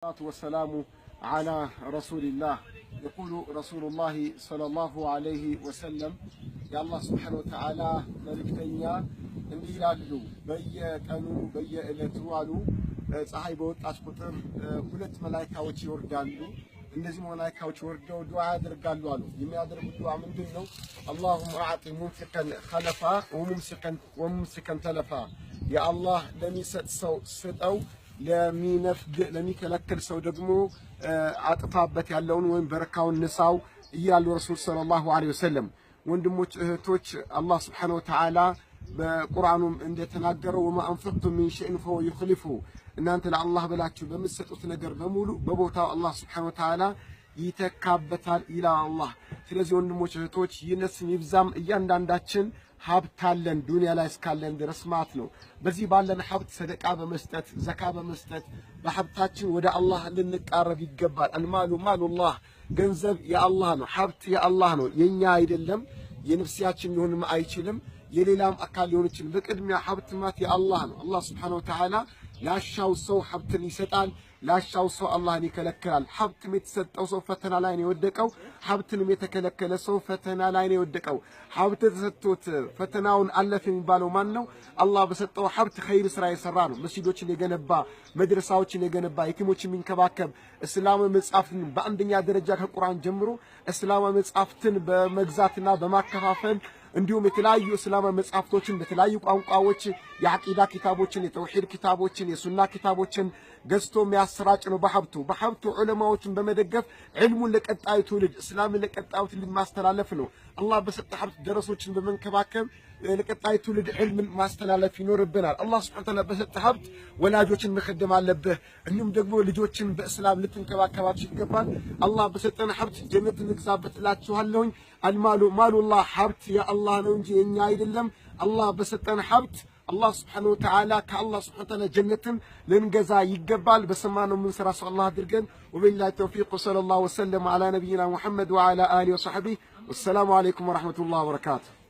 والسلام على رسول الله. يقول رسول الله صلى الله عليه وسلم يا الله سبحانه وتعالى ملكتنيا እንዲህ ይላሉ በየቀኑ በየዕለቱ አሉ ፀሐይ በወጣች ቁጥር ሁለት መላእክቶች ይወርዳሉ። እነዚህ መላእክቶች ወርደው ዱዓ ያደርጋሉ አሉ። የሚያደርጉት ዱዓ ምንድነው? اللهم اعط منفقا خلفا وممسكا تلفا يا الله ለሚሰጥ ሰው ስጠው ለሚከለክል ሰው ደግሞ አጥፋበት ያለውን ወይም በረካውን ንሳው እያሉ ረሱል ሰለላሁ ዐለይሂ ወሰለም። ወንድሞች እህቶች አላህ Subhanahu Wa Ta'ala በቁርአኑም እንደተናገረው ወማ አንፈቅቱም ሚን ሸይኢን ፈሁወ ዩኽሊፉ እናንተ ለአላህ ብላችሁ በምትሰጡት ነገር በሙሉ በቦታው አላህ Subhanahu Wa Ta'ala ይተካበታል ይላል አላህ። ስለዚህ ወንድሞች እህቶች ይነስም ይብዛም እያንዳንዳችን ሀብት አለን ዱንያ ላይ እስካለን ድረስ ማለት ነው። በዚህ ባለን ሀብት ሰደቃ በመስጠት ዘካ በመስጠት በሀብታችን ወደ አላህ ልንቃረብ ይገባል። አልማሉ ማሉላህ ገንዘብ የአላህ ነው፣ ሀብት የአላህ ነው፣ የኛ አይደለም። የነፍሲያችን ሊሆንም አይችልም፣ የሌላም አካል ሊሆን ይችላል። በቅድሚያ ሀብት ማለት የአላህ ነው። አላህ Subhanahu Wa Ta'ala ላሻው ሰው ሀብትን ይሰጣል፣ ላሻው ሰው አላህን ይከለክላል። ሀብትም የተሰጠው ሰው ፈተና ላይ ነው የወደቀው፣ ሀብትንም የተከለከለ ሰው ፈተና ላይ ነው የወደቀው። ሀብት ተሰጥቶት ፈተናውን አለፈ የሚባለው ማን ነው? አላህ በሰጠው ሀብት ኸይር ስራ የሰራ ነው። መስጂዶችን የገነባ፣ መድረሳዎችን የገነባ፣ የቲሞችን የሚንከባከብ፣ እስላማዊ መጽሐፍትን በአንደኛ ደረጃ ከቁርአን ጀምሮ እስላማዊ መጽሐፍትን በመግዛትና በማከፋፈል እንዲሁም የተለያዩ እስላማዊ መጽሐፍቶችን በተለያዩ ቋንቋዎች የአቂዳ ኪታቦችን፣ የተውሂድ ኪታቦችን፣ የሱና ኪታቦችን ገዝቶ የሚያሰራጭ ነው። በሀብቱ ዑለማዎችን በመደገፍ ዕልሙን ለቀጣዩ ትውልድ እስላምን ለቀጣዩ ትውልድ ማስተላለፍ ነው። አላህ በሰጠ ሀብት ደረሶችን በመንከባከብ ለቀጣዩ ትውልድ ዕልምን ማስተላለፍ ይኖርብናል። አላህ Subhanahu Wa Ta'ala በሰጠ ሀብት ወላጆችን መخدም አለብህ። እንዲሁም ደግሞ ልጆችን በእስላም ልትንከባከባቸው ይገባል። አላህ በሰጠን ሀብት ጀነት እንግዛበት እላችኋለሁኝ። አልማሉ ማሉላህ ሀብት የአላህ ነው እንጂ የኛ አይደለም። አላህ በሰጠን ሀብት አላህ Subhanahu Wa Ta'ala ከአላህ Subhanahu Wa Ta'ala ጀነትን ልንገዛ ይገባል። በሰማነው ምን ስራ ሰው አላህ አድርገን። ወቢላሂ ተውፊቅ ወሰለላሁ ወሰለም ዐላ ነቢይና ሙሐመድ ወዐላ አሊሂ ወሰሕቢሂ ወሰላሙ ዐለይኩም ወረሕመቱላሂ ወበረካቱሁ።